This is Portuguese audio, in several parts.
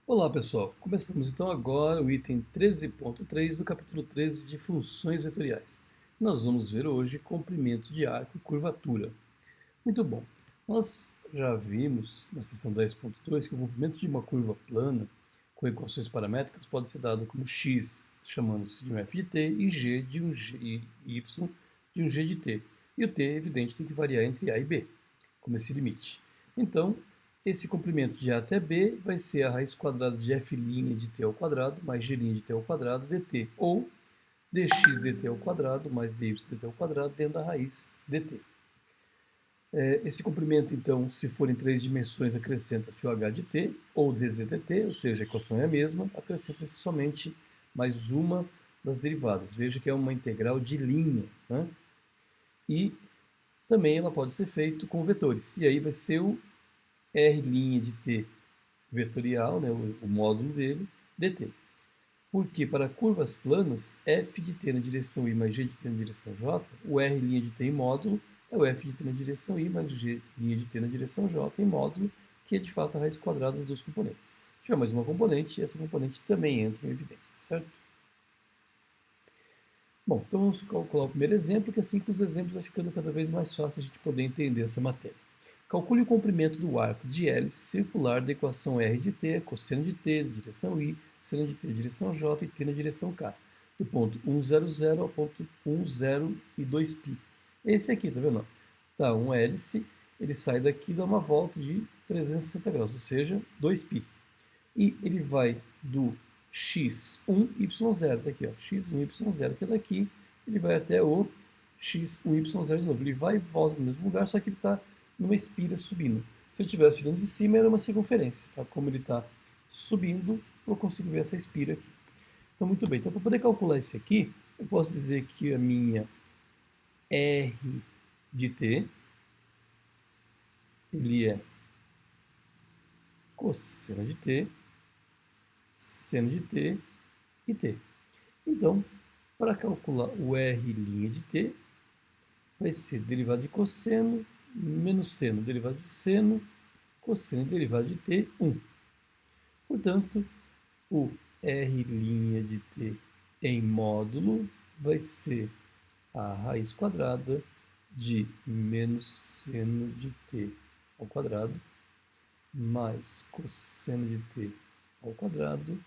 Olá pessoal, começamos então agora o item 13.3 do capítulo 13 de funções vetoriais. Nós vamos ver hoje comprimento de arco e curvatura. Muito bom, nós já vimos na seção 10.2 que o comprimento de uma curva plana com equações paramétricas pode ser dado como x, chamando-se de um f de t, e g de um g, e y de um g de t. E o t, evidente, tem que variar entre a e b, como esse limite. Então, esse comprimento de A até B vai ser a raiz quadrada de f' de t ao quadrado mais g' de t ao quadrado dt, ou dx dt ao quadrado mais dy dt ao quadrado dentro da raiz dt. Esse comprimento, então, se for em três dimensões, acrescenta-se o h de t, ou dz dt, ou seja, a equação é a mesma, acrescenta-se somente mais uma das derivadas. Veja que é uma integral de linha, né? E também ela pode ser feita com vetores. E aí vai ser o r' de t vetorial, né, o módulo dele, dt. Porque para curvas planas, f de t na direção i mais g de t na direção j, o r' de t em módulo é o f de t na direção i mais o g' de t na direção j em módulo, que é de fato a raiz quadrada dos componentes. Se tiver mais uma componente, essa componente também entra em evidência, tá certo? Bom, então vamos calcular o primeiro exemplo, que assim com os exemplos vai ficando cada vez mais fácil a gente poder entender essa matéria. Calcule o comprimento do arco de hélice circular da equação r de t, cosseno de t na direção i, seno de t na direção j e t na direção k, do ponto 1, 0, 0 ao ponto 1, 0 e 2π. Esse aqui, tá vendo? Tá, um hélice, ele sai daqui e dá uma volta de 360 graus, ou seja, 2π. E ele vai do x1, y0, tá aqui, ó, x1, y0, que é daqui, ele vai até o x1, y0 de novo. Ele vai e volta no mesmo lugar, só que ele está numa espira subindo. Se eu estivesse olhando de cima, era uma circunferência, tá? Como ele está subindo, eu consigo ver essa espira aqui. Então, muito bem. Então, para poder calcular esse aqui, eu posso dizer que a minha R de t, ele é cosseno de t, seno de t e t. Então, para calcular o R' de t, vai ser derivada de cosseno menos seno, derivada de seno, cosseno e derivada de t, 1. Portanto, o R' de t em módulo vai ser a raiz quadrada de menos seno de t ao quadrado mais cosseno de t ao quadrado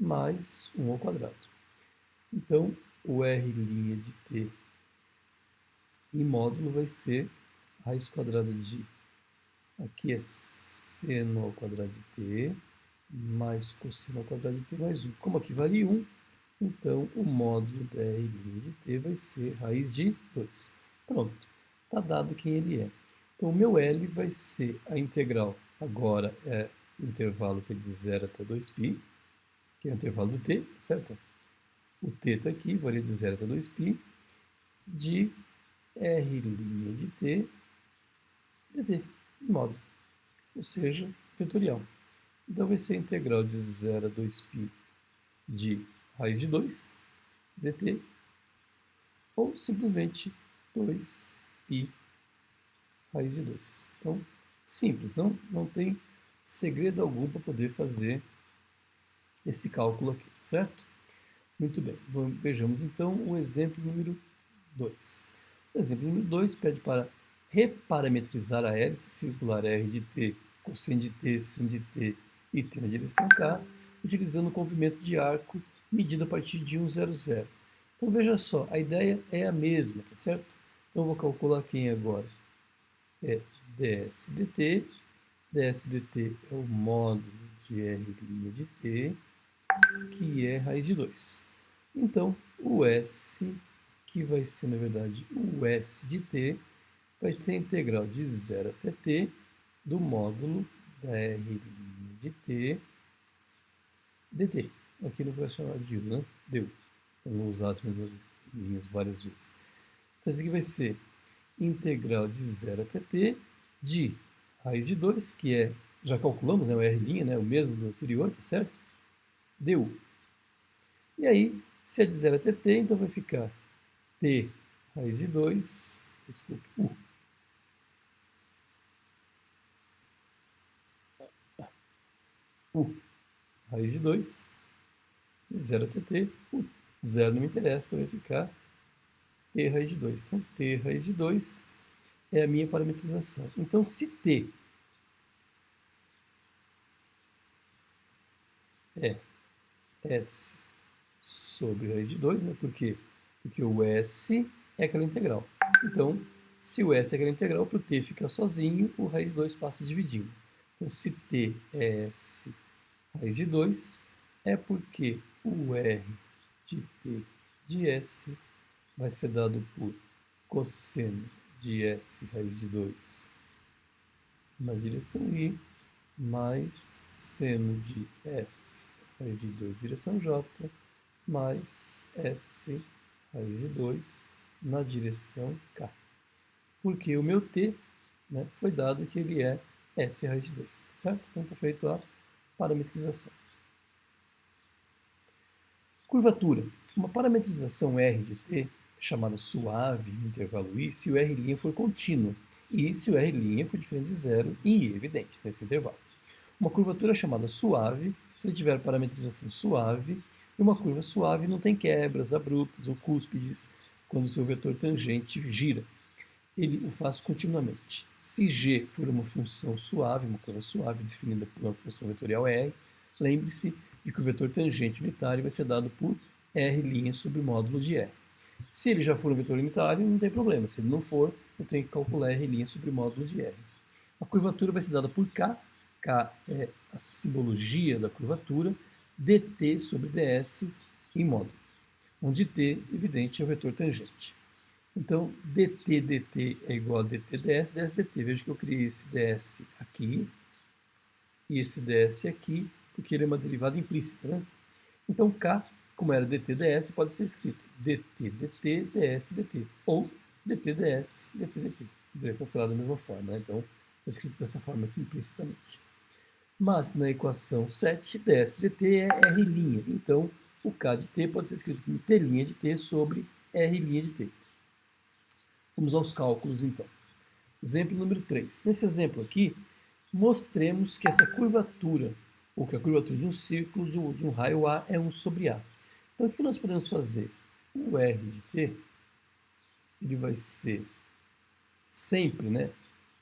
mais 1 ao quadrado. Então, o R' de t em módulo vai ser a raiz quadrada de, aqui é seno ao quadrado de t, mais cosseno ao quadrado de t mais 1. Como aqui vale 1, então o módulo da R' de t vai ser raiz de 2. Pronto, está dado quem ele é. Então o meu L vai ser a integral, agora é o intervalo que é de 0 até 2π, que é o intervalo do t, certo? O t está aqui, varia de 0 até 2π, de R' de t dt, em módulo, ou seja, vetorial. Então vai ser a integral de 0 a 2π de raiz de 2 dt, ou simplesmente 2π raiz de 2. Então, simples, não tem segredo algum para poder fazer esse cálculo aqui, tá certo? Muito bem, vejamos então o exemplo número 2. O exemplo número 2 pede para reparametrizar a hélice circular R de t, cosseno de t, seno de t e t na direção k, utilizando o comprimento de arco medido a partir de 1, 0, 0. Então veja só, a ideia é a mesma, tá certo? Então eu vou calcular quem agora é ds dt. ds dt é o módulo de R' de t, que é raiz de 2. Então, o S, que vai ser, na verdade, o S de t, vai ser a integral de 0 até t do módulo da R' de t dt. Aqui não vai chamar de U, né? Deu. Eu vou usar as mesmas linhas várias vezes. Então, isso aqui vai ser integral de 0 até t de raiz de 2, que é, já calculamos, né, o R', né, o mesmo do anterior, tá certo? Du. E aí, se é de 0 até t, então vai ficar t raiz de 2, desculpe, u raiz de 2, de 0 até t, o 0 não me interessa, então vai ficar t raiz de 2. Então, t raiz de 2 é a minha parametrização. Então, se t é s sobre raiz de 2, né? Por quê? Porque o s é aquela integral. Então, se o s é aquela integral, para o t ficar sozinho, o raiz de 2 passa dividindo. Então, se t é s raiz de 2, é porque o r de t de s vai ser dado por cosseno de s raiz de 2 na direção i, mais seno de s raiz de 2 direção j, mais s raiz de 2 na direção k. Porque o meu t, né, foi dado que ele é s raiz de 2, certo? Então está feito a parametrização. Curvatura. Uma parametrização R de t é chamada suave no intervalo i se o R' for contínuo e se o R' for diferente de zero em i evidente nesse intervalo. Uma curvatura é chamada suave se ele tiver parametrização suave, e uma curva suave não tem quebras abruptas ou cúspides quando o seu vetor tangente gira. Ele o faz continuamente. Se g for uma função suave, uma curva suave definida por uma função vetorial r, lembre-se de que o vetor tangente unitário vai ser dado por r' sobre módulo de r. Se ele já for um vetor unitário, não tem problema. Se ele não for, eu tenho que calcular r' sobre módulo de r. A curvatura vai ser dada por k. K é a simbologia da curvatura, dt sobre ds em módulo, onde t, evidente, é o vetor tangente. Então, dt é igual a dt ds, ds dt. Veja que eu criei esse ds aqui e esse ds aqui, porque ele é uma derivada implícita, né? Então, k, como era dt ds, pode ser escrito dt dt ds dt, ou dt ds dt dt. Poderia cancelar da mesma forma, né? Então, está escrito dessa forma aqui implicitamente. Mas na equação 7, ds dt é r'. Então, o k de t pode ser escrito como t' de t sobre r' de t. Vamos aos cálculos, então. Exemplo número 3. Nesse exemplo aqui, mostremos que essa curvatura, ou que a curvatura de um círculo de um raio A é 1 sobre A. Então, o que nós podemos fazer? O R de t, ele vai ser sempre, né,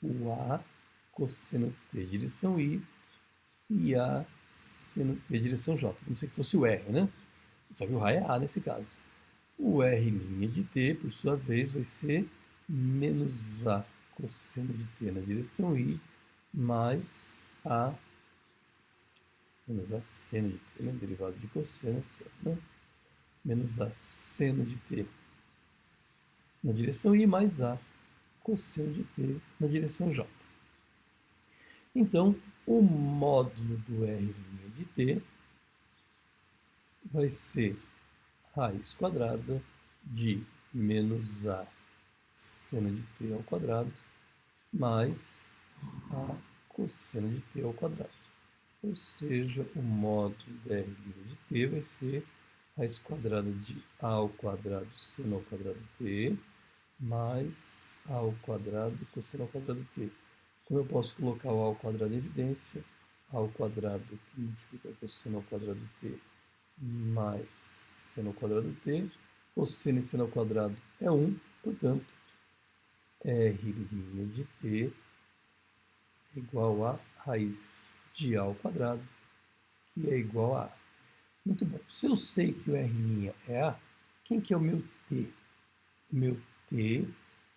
o A cosseno t direção I e A seno t direção J, como se fosse o R, né? Só que o raio é A nesse caso. O R' de t, por sua vez, vai ser menos A cosseno de t na direção I, mais A menos A seno de t, né? Derivado de cosseno é seno, né? Menos A seno de t na direção I, mais A cosseno de t na direção J. Então, o módulo do R' de t vai ser raiz quadrada de menos A seno de t ao quadrado mais A cosseno de t ao quadrado. Ou seja, o módulo da R' de t vai ser raiz quadrada de A ao quadrado seno ao quadrado t mais A ao quadrado cosseno ao quadrado t. Como eu posso colocar o A ao quadrado em evidência, A ao quadrado que multiplica cosseno ao quadrado t mais seno ao quadrado t, cosseno e seno ao quadrado é 1, portanto, R' de t é igual a raiz de A ao quadrado, que é igual a A. Muito bom. Se eu sei que o R' é A, quem que é o meu t? O meu t,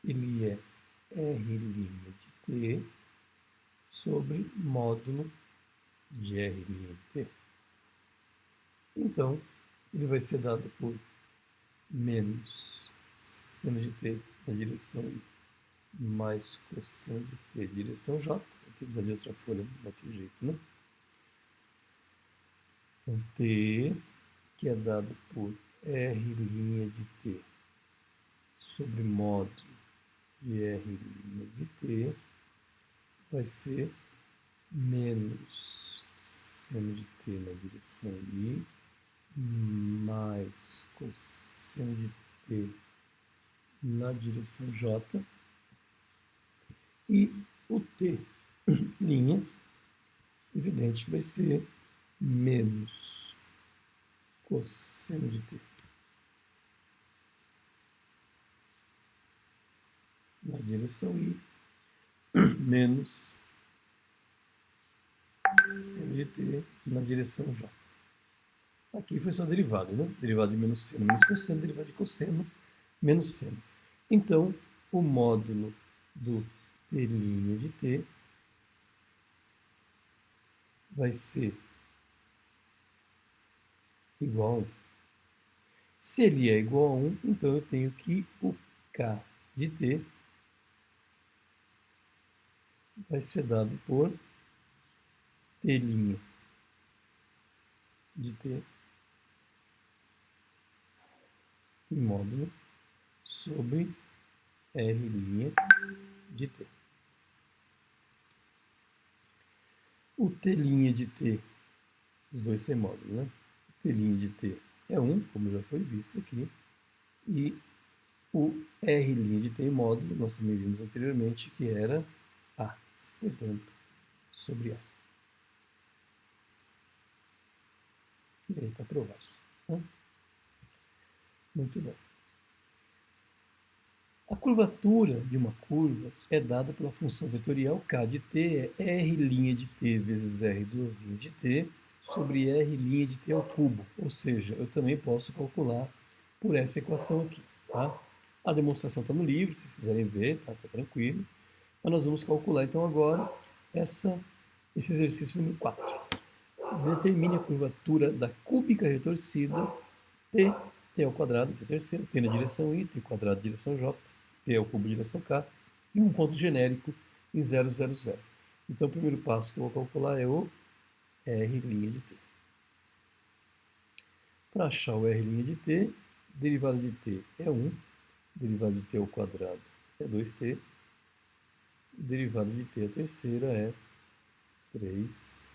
ele é R' de t sobre módulo de R' de t. Então, ele vai ser dado por menos seno de t na direção I mais cosseno de t direção J. Vou ter que usar de outra folha, não vai ter jeito, né? Então, t, que é dado por R' de t sobre módulo de R' de t, vai ser menos seno de t na direção I mais cosseno de t na direção J, e o t', evidente que vai ser menos cosseno de t na direção I menos seno de t na direção J. Aqui foi só derivado, né? Derivado de menos seno menos cosseno, derivado de cosseno menos seno. Então, o módulo do t' de t vai ser igual a 1. Se ele é igual a 1, então eu tenho que o k de t vai ser dado por t' de t em módulo sobre r' de t. O t' de t, os dois sem módulo, né? O t' de t é 1, como já foi visto aqui, e o r' de t em módulo, nós também vimos anteriormente que era A, portanto, sobre A. E aí está aprovado. Né? Muito bom. A curvatura de uma curva é dada pela função vetorial k de t é r' de t vezes r duas linhas de t sobre r' de t ao cubo. Ou seja, eu também posso calcular por essa equação aqui. Tá? A demonstração está no livro, se vocês quiserem ver, tá tranquilo. Mas nós vamos calcular então agora esse exercício número 4. Determine a curvatura da cúbica retorcida t ao quadrado, t terceiro, t na direção I, t quadrado direção J, t ao cubo direção K, e um ponto genérico em 0, 0, 0. Então, o primeiro passo que eu vou calcular é o r' de t. Para achar o r' de t, derivada de t é 1, derivada de t ao quadrado é 2t, e derivada de t a terceira é 3t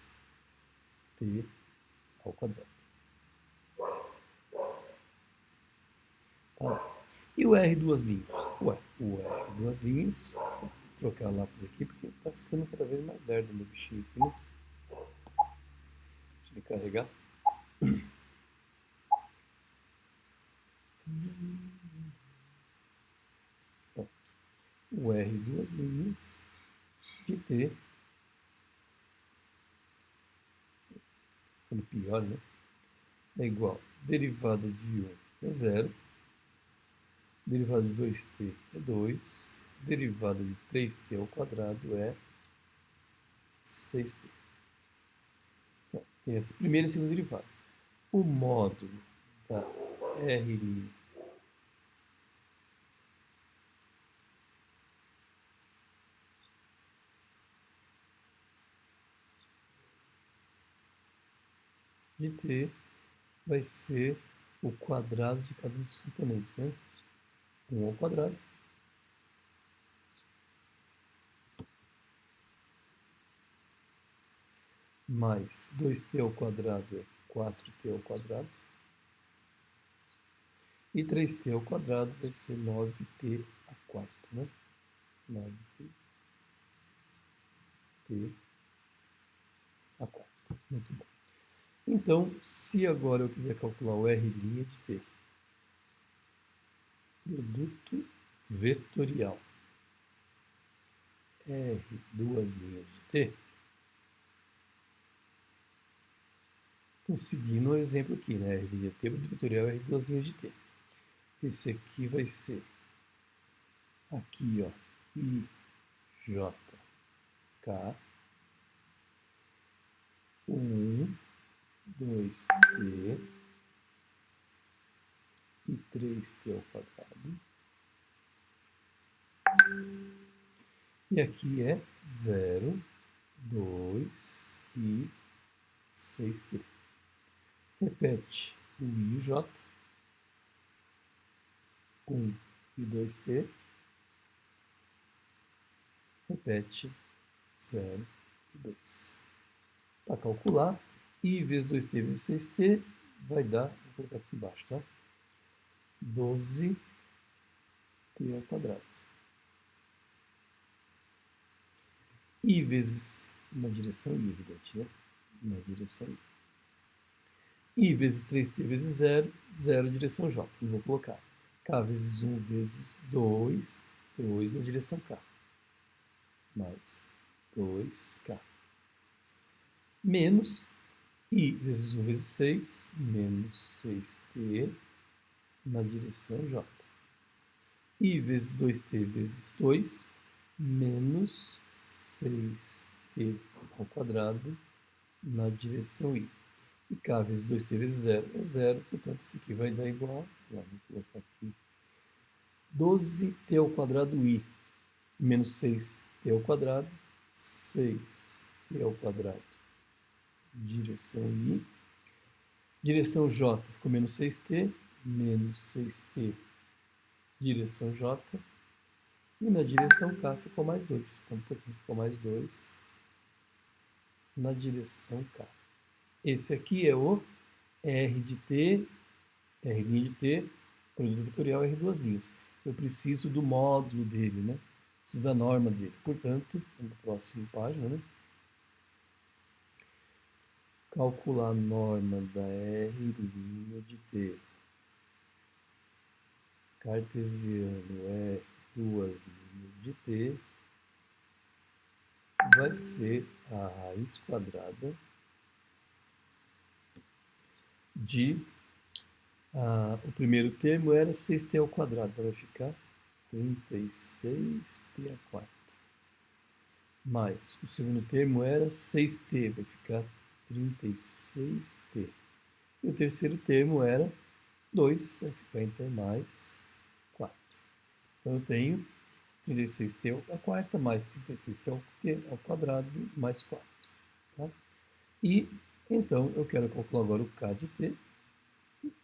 ao quadrado. Tá. E o R duas linhas? Ué, o R duas linhas, deixa eu trocar o lápis aqui, porque tá ficando cada vez mais lerdo o meu bichinho aqui, né? Deixa ele carregar. Pronto. O R duas linhas de T, ficando pior, né? É igual, derivada de 1 é 0, derivada de 2t é 2, derivada de 3t ao quadrado é 6t. Então, tem essa primeira e segunda derivada. O módulo da R' de t vai ser o quadrado de cada um dos componentes, né? 1 ao quadrado mais 2t ao quadrado é 4t ao quadrado e 3t ao quadrado vai ser 9t à quarta, né? 9t à quarta. Muito bom. Então, se agora eu quiser calcular o R' de t, produto vetorial R duas linhas de t, estou seguindo o exemplo aqui, né? R de t, produto vetorial R duas linhas de t. Esse aqui vai ser aqui, ó, IJK 1, 2t e 3t ao quadrado. E aqui é 0, 2 e 6t. Repete o I e o J, 1 e 2t. Repete 0 e 2. Para calcular, I vezes 2t vezes 6t vai dar, vou colocar aqui embaixo, tá? 12t ao quadrado. I vezes uma direção I, evidente, né? Uma direção I. I vezes 3t vezes 0, 0 direção J. Não vou colocar. K vezes 1 vezes 2, 2 na direção K. Mais 2K. Menos I vezes 1 vezes 6, menos 6t na direção J. I vezes 2t vezes 2, menos 6t ao quadrado na direção I. E K vezes 2t vezes 0 é 0, portanto, isso aqui vai dar igual, vou colocar aqui, 12t ao quadrado I, menos 6t ao quadrado, 6t ao quadrado, direção I. Direção J ficou menos 6t, menos 6t, direção J. E na direção K ficou mais 2. Então, portanto, ficou mais 2 na direção K. Esse aqui é o R de T, R' de T, produto vetorial R duas linhas. Eu preciso do módulo dele, né? Preciso da norma dele. Portanto, na próxima página, né? Calcular a norma da R' de T. Cartesiano R duas linhas de T vai ser a raiz quadrada de... o primeiro termo era 6t ao quadrado, então vai ficar 36t a quarta. Mais o segundo termo era 6t, vai ficar 36t. E o terceiro termo era 2, vai ficar então mais 4. Então eu tenho 36t à quarta mais 36t ao quadrado mais 4. Tá? E então eu quero calcular agora o K de T.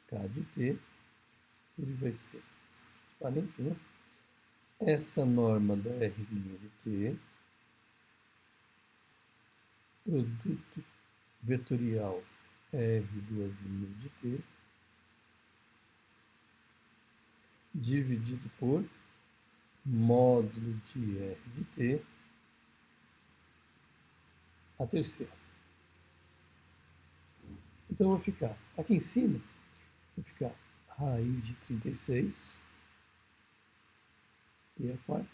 K de T, ele vai ser, parênteses, né? Essa norma da R' de T, produto vetorial R duas linhas de T, dividido por módulo de R de T, a terceira. Então eu vou ficar aqui em cima, vou ficar raiz de 36, T a quarta,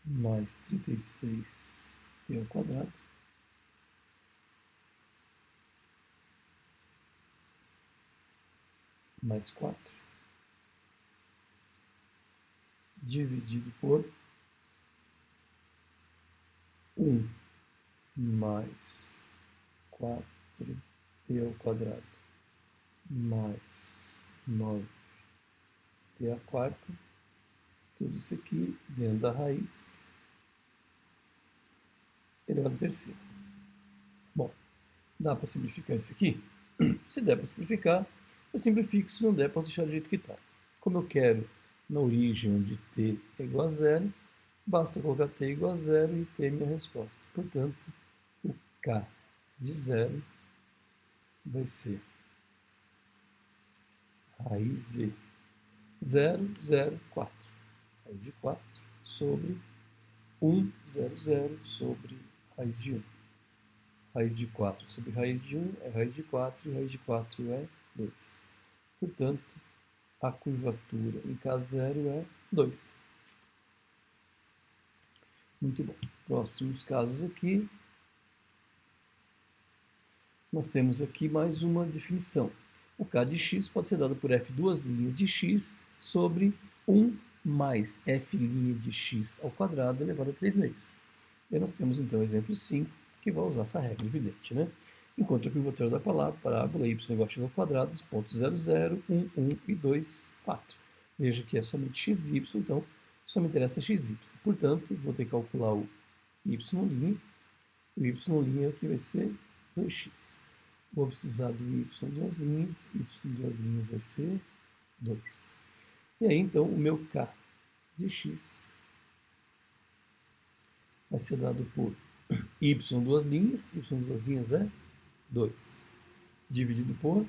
mais 36 T ao quadrado, mais 4, dividido por 1 mais 4t ao quadrado mais 9t à quarta, tudo isso aqui dentro da raiz elevado a terceira. Bom, dá para simplificar isso aqui? Se der para simplificar, eu simplifico. Se não der, posso deixar do jeito que está. Como eu quero na origem onde t é igual a zero, basta colocar t igual a zero e ter minha resposta. Portanto, o K de zero vai ser raiz de 0, 0, 4. Raiz de 4 sobre 1, 0, 0 sobre raiz de 1. Raiz de 4 sobre raiz de 1 é raiz de 4 e raiz de 4 é 2. Portanto, a curvatura em K0 é 2. Muito bom. Próximos casos aqui. Nós temos aqui mais uma definição. O K de x pode ser dado por f duas linhas de x sobre 1 mais f' de x ao quadrado elevado a 3 meios. E nós temos então o exemplo 5, que vai usar essa regra evidente, né? Encontre a curvatura da parábola y igual a x ao quadrado dos pontos 0, 0, 1, 1 e 2, 4. Veja que é somente x e y, então só me interessa x e y. Portanto, vou ter que calcular o y'. O y' aqui vai ser 2x. Vou precisar do y duas linhas vai ser 2. E aí, então, o meu k de x vai ser dado por y duas linhas é 2. Dividido por,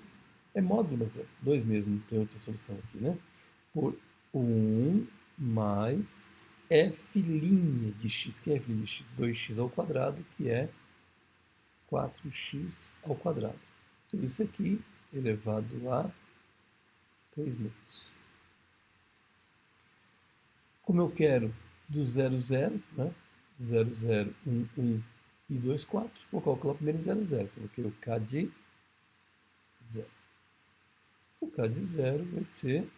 é módulo, mas é 2 mesmo, tem outra solução aqui, né? Por 1 mais f' de x, que é f' de x? 2x ao quadrado, que é 4x ao quadrado. Tudo isso aqui elevado a 3 meios. Como eu quero do 0, 0, né? 0, 0, 1, 1 e 2, 4, vou calcular primeiro 0, 0. Então, eu quero o K de 0. O K de 0 vai ser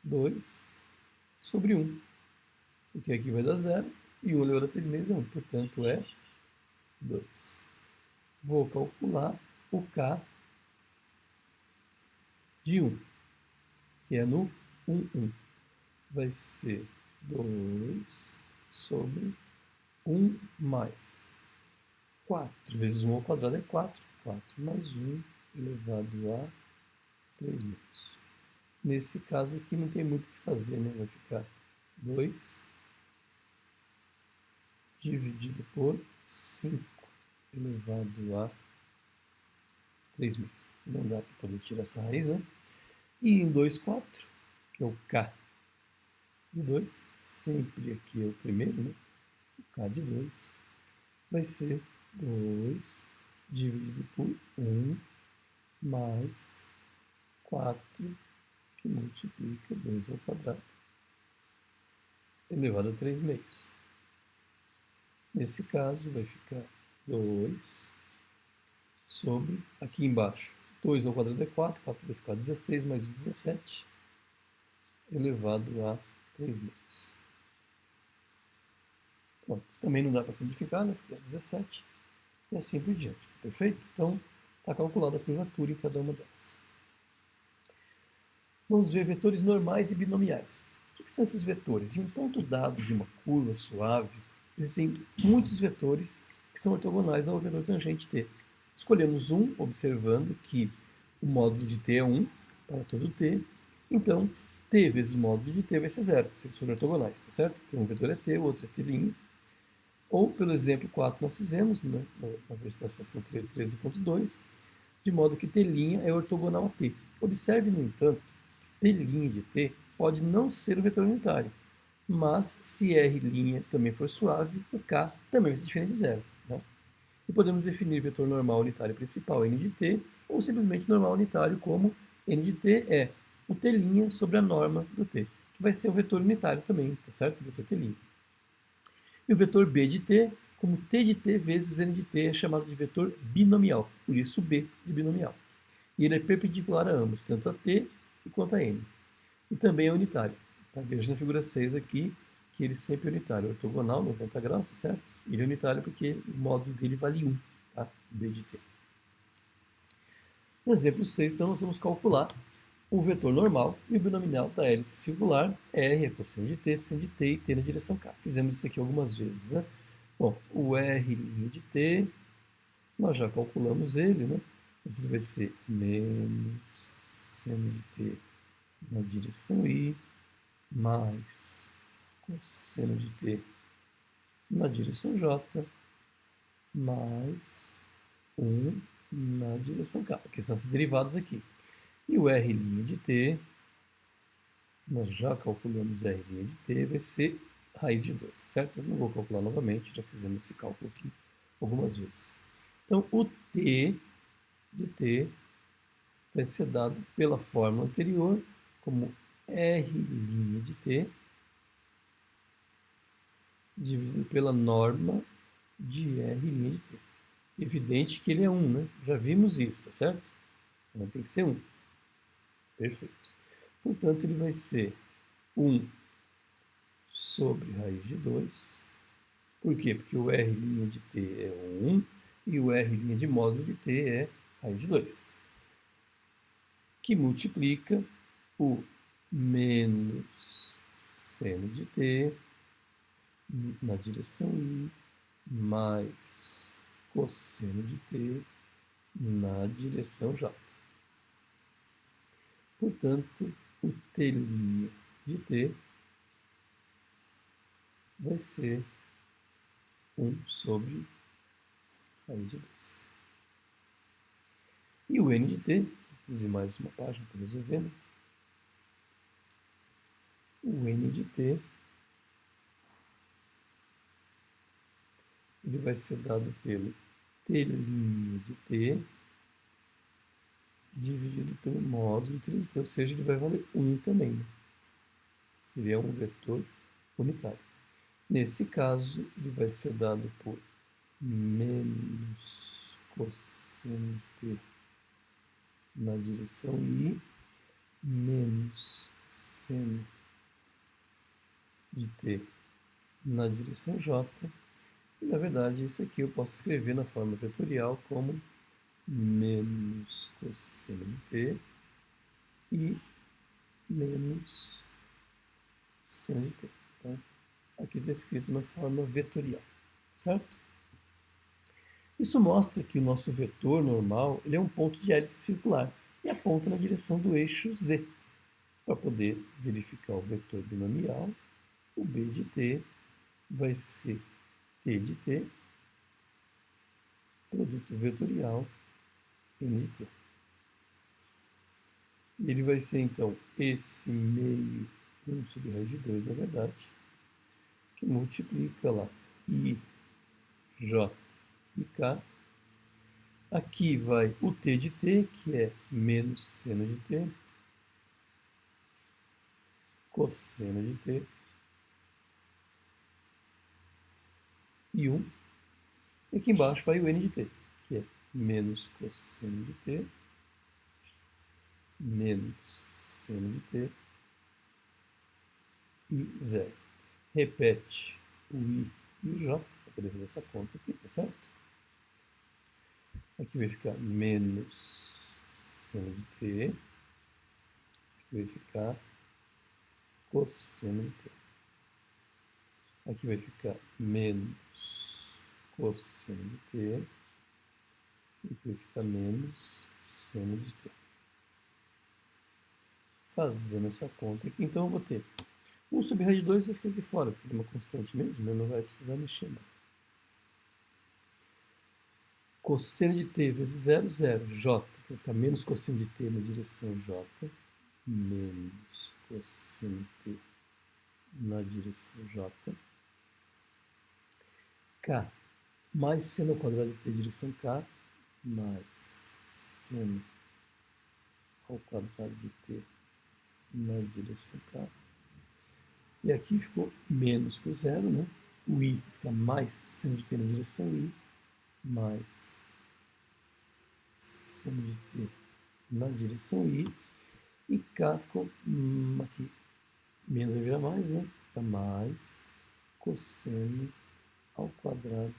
2 sobre 1. Porque aqui vai dar 0 e 1 elevado a 3 meios é 1. Portanto, é 2. Vou calcular o K de 1, que é no 1, 1. Vai ser 2 sobre 1 mais 4 vezes 1 ao quadrado é 4. 4 mais 1 elevado a 3 meios. Nesse caso aqui não tem muito o que fazer, né? Vai ficar 2 dividido por 5 elevado a 3 meios. Não dá para poder tirar essa raiz, né? E em 2, 4, que é o K de 2, sempre aqui é o primeiro, né? O K de 2 vai ser 2 dividido por 1 mais 4, que multiplica 2 ao quadrado, elevado a 3 meios. Nesse caso, vai ficar 2 sobre, aqui embaixo, 2 ao quadrado é 4, 4 vezes 4 é 16, mais 1, 17, elevado a 3 meios. Pronto. Também não dá para simplificar, né, porque é 17, e assim por diante, tá perfeito? Então, está calculada a curvatura em cada uma delas. Vamos ver vetores normais e binomiais. O que são esses vetores? Em um ponto dado de uma curva suave, existem muitos vetores que são ortogonais ao vetor tangente t. Escolhemos um, observando que o módulo de t é 1 para todo t. Então, t vezes o módulo de t vai ser 0, se eles forem ortogonais, tá certo? Porque um vetor é t, o outro é t'. Ou, pelo exemplo 4 nós fizemos, né, na da seção 13.2, de modo que t' é ortogonal a t. Observe, no entanto, que t' de t pode não ser um vetor unitário, mas se r' também for suave, o k também vai ser diferente de zero. Né? E podemos definir vetor normal unitário principal n de t, ou simplesmente normal unitário como n de t é o t' sobre a norma do t, que vai ser o vetor unitário também, tá certo? O vetor t'. E o vetor b de t, como t de t vezes n de t, é chamado de vetor binomial, por isso b de binomial. E ele é perpendicular a ambos, tanto a t quanto a n. E também é unitário. Tá? Veja na figura 6 aqui que ele sempre é unitário, ortogonal, 90 graus, tá certo? Ele é unitário porque o módulo dele vale 1, tá? B de t. No exemplo 6, então, nós vamos calcular o vetor normal e o binomial da hélice circular, R é cosseno de t, seno de t e t na direção k. Fizemos isso aqui algumas vezes, né? Bom, o R' de t, nós já calculamos ele, né? Mas ele vai ser menos seno de t na direção i, mais cosseno de t na direção j, mais 1 na direção k, porque são essas derivadas aqui. E o R' de t, nós já calculamos R' de t, vai ser raiz de 2, certo? Eu não vou calcular novamente, já fizemos esse cálculo aqui algumas vezes. Então, o t de t vai ser dado pela fórmula anterior como R' de t dividido pela norma de R' de t. Evidente que ele é 1, né? Já vimos isso, tá certo? Então tem que ser 1. Perfeito. Portanto, ele vai ser 1 sobre raiz de 2. Por quê? Porque o R' de t é 1 e o R' de módulo de t é raiz de 2. Que multiplica o menos seno de t na direção i mais cosseno de t na direção j. Portanto, o t' de t vai ser 1 sobre raiz de 2. E o n de t, vou reduzir mais uma página para resolver, né? O n de t ele vai ser dado pelo t' de t dividido pelo módulo de t, ou seja, ele vai valer 1 também, né? Ele é um vetor unitário. Nesse caso, ele vai ser dado por menos cosseno de t na direção i, menos seno de t na direção j. E, na verdade, isso aqui eu posso escrever na forma vetorial como menos cosseno de t e menos seno de t. Então, aqui está escrito na forma vetorial, certo? Isso mostra que o nosso vetor normal ele é um ponto de hélice circular e aponta na direção do eixo z. Para poder verificar o vetor binomial, o b de t vai ser t de t, produto vetorial, n de t. E ele vai ser, então, esse meio 1 sobre raiz de 2, na verdade, que multiplica lá i, j e k. Aqui vai o t de t, que é menos seno de t, cosseno de t, e 1. E aqui embaixo vai o n de t, que é menos cosseno de t, menos seno de t, e 0. Repete o i e o j, para poder fazer essa conta aqui, tá certo? Aqui vai ficar menos seno de t, aqui vai ficar cosseno de t. Aqui vai ficar menos cosseno de t, e aqui vai ficar menos seno de t. Fazendo essa conta aqui, então eu vou ter 1 sobre raiz de 2 vai ficar aqui fora, porque é uma constante mesmo, não vai precisar mexer não. Cosseno de t vezes 0, 0. J, então vai ficar menos cosseno de t na direção j, menos cosseno de t na direção j. K, mais seno ao quadrado de t direção k, mais seno ao quadrado de t na direção k. E aqui ficou menos com 0, né? O i fica mais seno de t na direção i, mais seno de t na direção i. E k ficou aqui, menos vai virar mais, né? Fica mais cosseno ao quadrado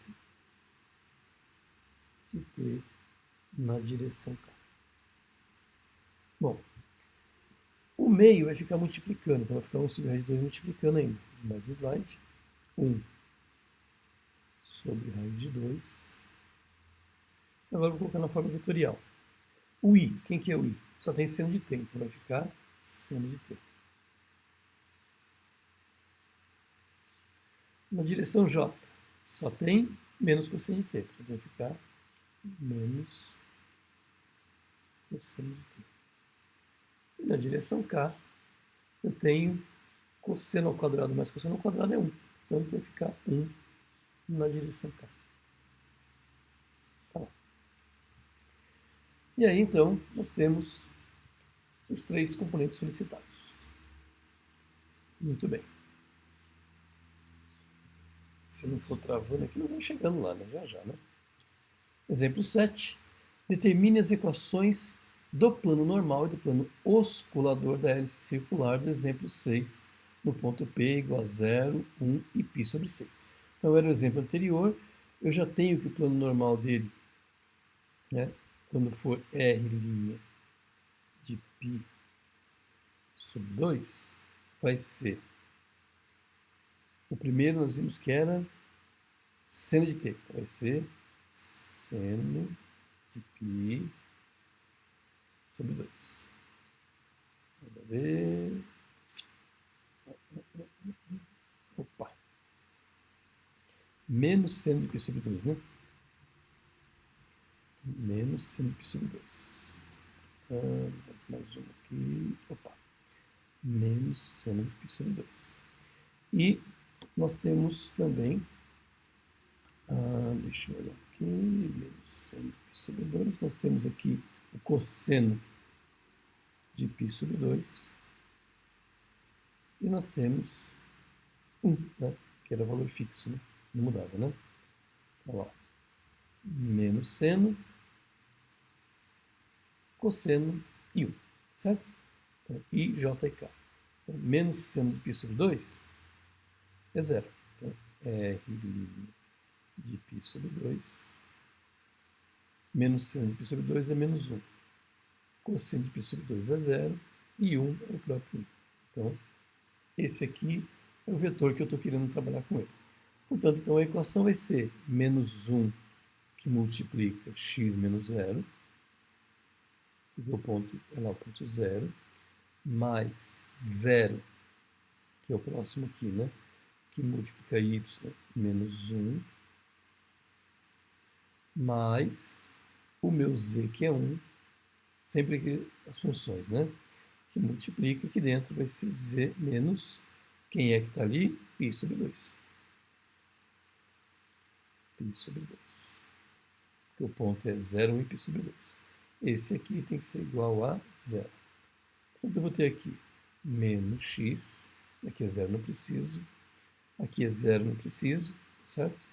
de t na direção k. Bom, o meio vai ficar multiplicando, então vai ficar 1 sobre raiz de 2 multiplicando ainda. Mais um slide. 1 sobre raiz de 2. Agora eu vou colocar na forma vetorial. O i, quem que é o i? Só tem seno de t, então vai ficar seno de t. Na direção j, só tem menos cosseno de t, então vai ficar menos cosseno de t. E na direção k, eu tenho cosseno ao quadrado mais cosseno ao quadrado é 1. Então vai ficar 1 na direção k. Tá lá. E aí, então, nós temos os 3 componentes solicitados. Muito bem. Se não for travando aqui, nós vamos chegando lá, né? Já, né? Exemplo 7. Determine as equações do plano normal e do plano osculador da hélice circular do exemplo 6, no ponto P igual a 0, 1 e π sobre 6. Então, era o exemplo anterior. Eu já tenho que o plano normal dele, né, quando for R' de π sobre 2, vai ser... O primeiro nós vimos que era seno de t. Vai ser seno de π sobre 2. Vamos ver. Opa. Menos seno de π sobre 2, né? Menos seno de π sobre 2. Mais um aqui. Opa. Menos seno de π sobre 2. E nós temos também Deixa eu olhar aqui, menos seno de π sobre 2. Nós temos aqui o cosseno de π sobre 2. E nós temos 1, né? Que era valor fixo, né? Não mudava, né? Então, ó, menos seno, cosseno e 1, certo? Então, I, J e K. Então, menos seno de π sobre 2 é 0. Então, R' de π sobre 2. Menos seno de π sobre 2 é menos 1. Cosseno de π sobre 2 é 0. E 1 é o próprio 1. Então, esse aqui é o vetor que eu estou querendo trabalhar com ele. Portanto, então, a equação vai ser menos 1 que multiplica x menos 0, porque o ponto é lá o ponto 0, mais 0, que é o próximo aqui, né? Que multiplica y menos 1, mais o meu z, que é 1, sempre que as funções, né? Que multiplica, aqui dentro vai ser z menos, quem é que está ali? π sobre 2. π sobre 2. Porque o ponto é 0, 1 e π sobre 2. Esse aqui tem que ser igual a 0. Portanto, eu vou ter aqui menos x, aqui é 0, não preciso, aqui é 0, não preciso, certo?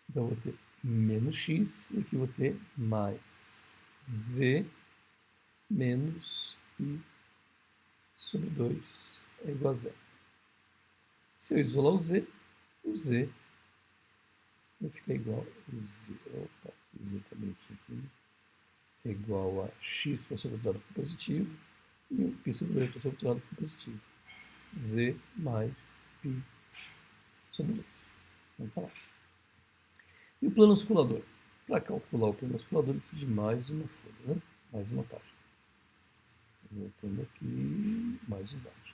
Então, eu vou ter menos x, e aqui eu vou ter mais z menos π sobre 2 é igual a 0. Se eu isolar o z vai ficar igual a z. Opa, o z está bonitinho aqui, né? É igual a x passou para o outro lado ficou positivo, e o π sobre 2 passou para o outro lado ficou positivo. Z mais π sobre 2. Vamos falar. E o plano oscilador? Para calcular o plano oscilador, eu preciso de mais uma folha, né? Mais uma página. Voltando aqui, mais os dados.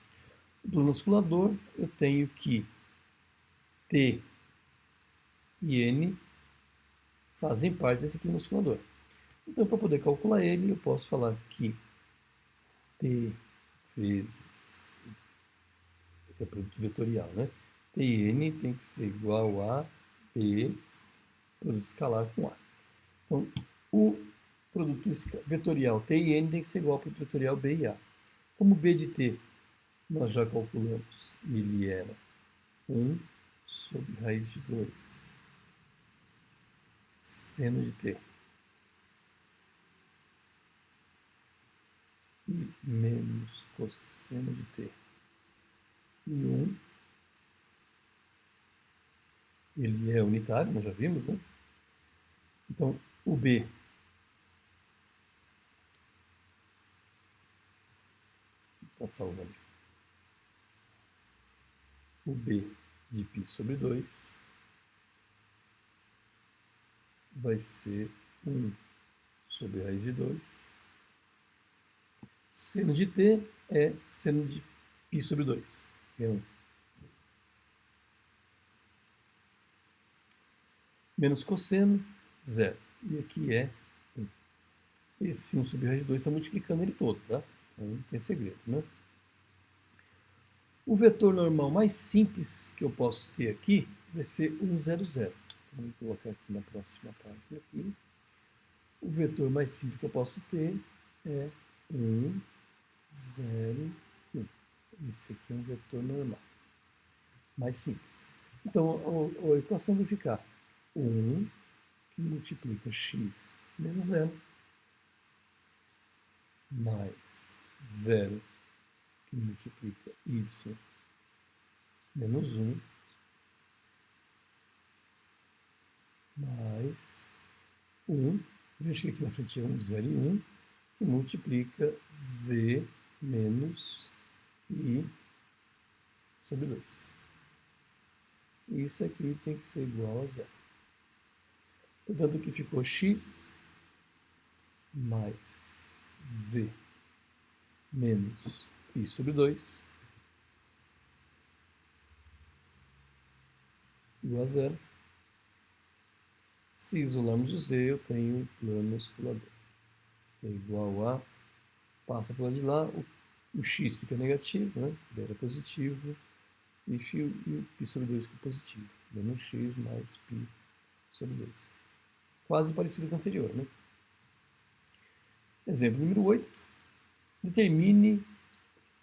O plano oscilador, eu tenho que T e N fazem parte desse plano oscilador. Então, para poder calcular ele, eu posso falar que T vezes é produto vetorial, né? T e N tem que ser igual a B, produto escalar com A. Então, o produto vetorial T e N tem que ser igual ao produto vetorial B e A. Como B de T nós já calculamos, ele era 1 sobre raiz de 2 seno de T. E menos cosseno de T. E 1, ele é unitário, nós já vimos, né? Então, o B está salvando. O B de π sobre 2 vai ser 1 sobre raiz de 2. Seno de T é seno de π sobre 2, é 1. Menos cosseno, 0. E aqui é 1. Esse 1 sobre raiz de 2 está multiplicando ele todo, tá? Não tem segredo, né? O vetor normal mais simples que eu posso ter aqui vai ser 1, 0, 0. Vamos colocar aqui na próxima página. Aqui. O vetor mais simples que eu posso ter é 1, 0, 1. Esse aqui é um vetor normal. Mais simples. Então, a equação vai ficar 1, que multiplica x menos 0, mais 0, que multiplica y menos 1, mais 1, veja que aqui na frente é 1, 0 e 1, que multiplica z menos i sobre 2. Isso aqui tem que ser igual a 0. Portanto, aqui ficou x mais z menos π sobre 2 igual a 0. Se isolarmos o z, eu tenho o plano oscilador, que é igual a, passa para o lado de lá, o x fica negativo, né? Ele era positivo, e o π sobre 2 ficou positivo. Menos x mais π sobre 2. Quase parecido com o anterior, né? Exemplo número 8. Determine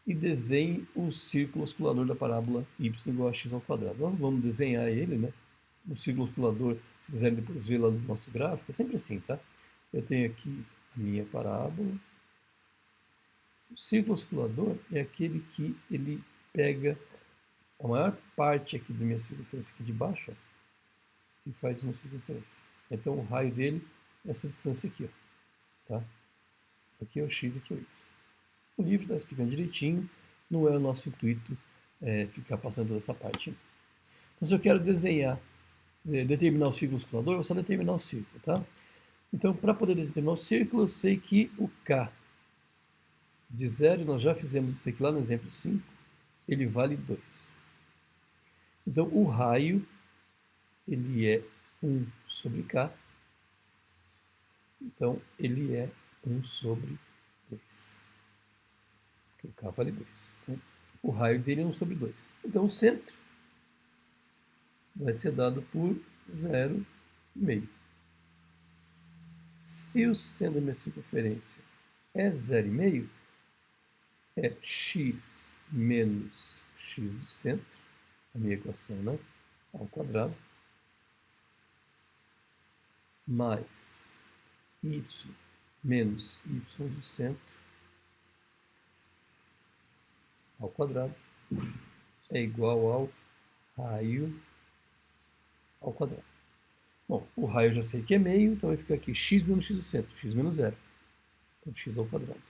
e desenhe o círculo osculador da parábola y igual a x ao quadrado. Nós vamos desenhar ele, né? O círculo osculador, se quiserem depois ver lá no nosso gráfico, é sempre assim, tá? Eu tenho aqui a minha parábola. O círculo osculador é aquele que ele pega a maior parte aqui da minha circunferência aqui de baixo, ó, e faz uma circunferência. Então o raio dele é essa distância aqui, ó, tá? Aqui é o x, aqui é o y. O livro está explicando direitinho, não é o nosso intuito ficar passando toda essa parte. Então se eu quero desenhar, determinar o círculo osculador, eu vou só determinar o círculo, tá? Então para poder determinar o círculo, eu sei que o K de 0, nós já fizemos isso aqui lá no exemplo 5, ele vale 2. Então o raio, ele é 1 sobre K, então ele é 1 sobre 2. Porque o K vale 2. Então, o raio dele é 1 sobre 2. Então o centro vai ser dado por 0,5. Se o centro da minha circunferência é 0,5, é x menos x do centro, a minha equação, né? Ao quadrado, mais y menos y do centro ao quadrado é igual ao raio ao quadrado. Bom, o raio eu já sei que é meio, então vai ficar aqui x menos x do centro, x menos 0. Então x ao quadrado.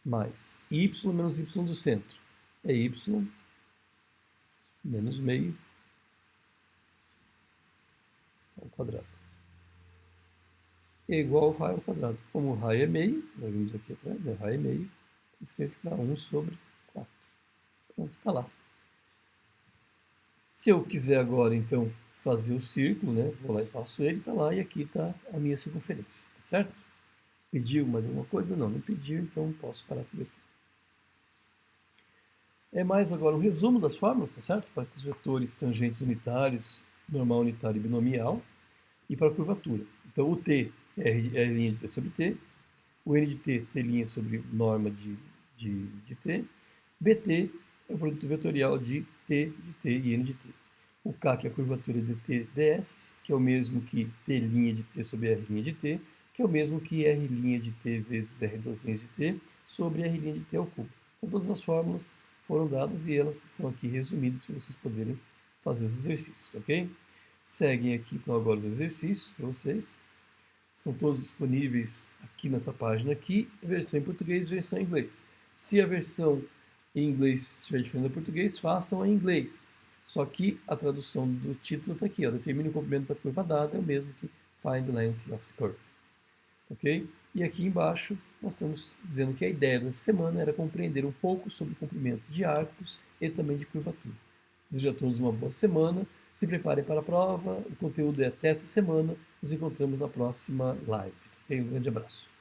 Mais y menos y do centro é y menos meio ao quadrado. É igual ao raio ao quadrado. Como o raio é meio, nós vimos aqui atrás, né? O raio é meio, isso vai ficar 1 sobre 4. Pronto, está lá. Se eu quiser agora, então, fazer o círculo, né? Vou lá e faço ele, está lá, e aqui está a minha circunferência, tá certo? Pediu mais alguma coisa? Não, não pediu, então posso parar por aqui. É mais agora um resumo das fórmulas, tá certo? Para os vetores tangentes unitários, normal unitário e binomial, e para a curvatura. Então, o t é r' de t sobre t, o n de t, t' sobre norma de t, bt é o produto vetorial de t de t e n de t. O k, que é a curvatura de t ds, que é o mesmo que t' de t sobre r' de t, que é o mesmo que r' de t vezes r2' de t sobre r' de t ao cubo. Então, todas as fórmulas foram dadas e elas estão aqui resumidas para vocês poderem fazer os exercícios, ok? Seguem aqui, então, agora os exercícios para vocês. Estão todos disponíveis aqui nessa página aqui, versão em português e versão em inglês. Se a versão em inglês estiver diferente do português, façam em inglês. Só que a tradução do título está aqui, ó, determine o comprimento da curva dada, é o mesmo que find the length of the curve. Ok? E aqui embaixo nós estamos dizendo que a ideia dessa semana era compreender um pouco sobre o comprimento de arcos e também de curvatura. Desejo a todos uma boa semana, se preparem para a prova, o conteúdo é até essa semana, nos encontramos na próxima live. Um grande abraço.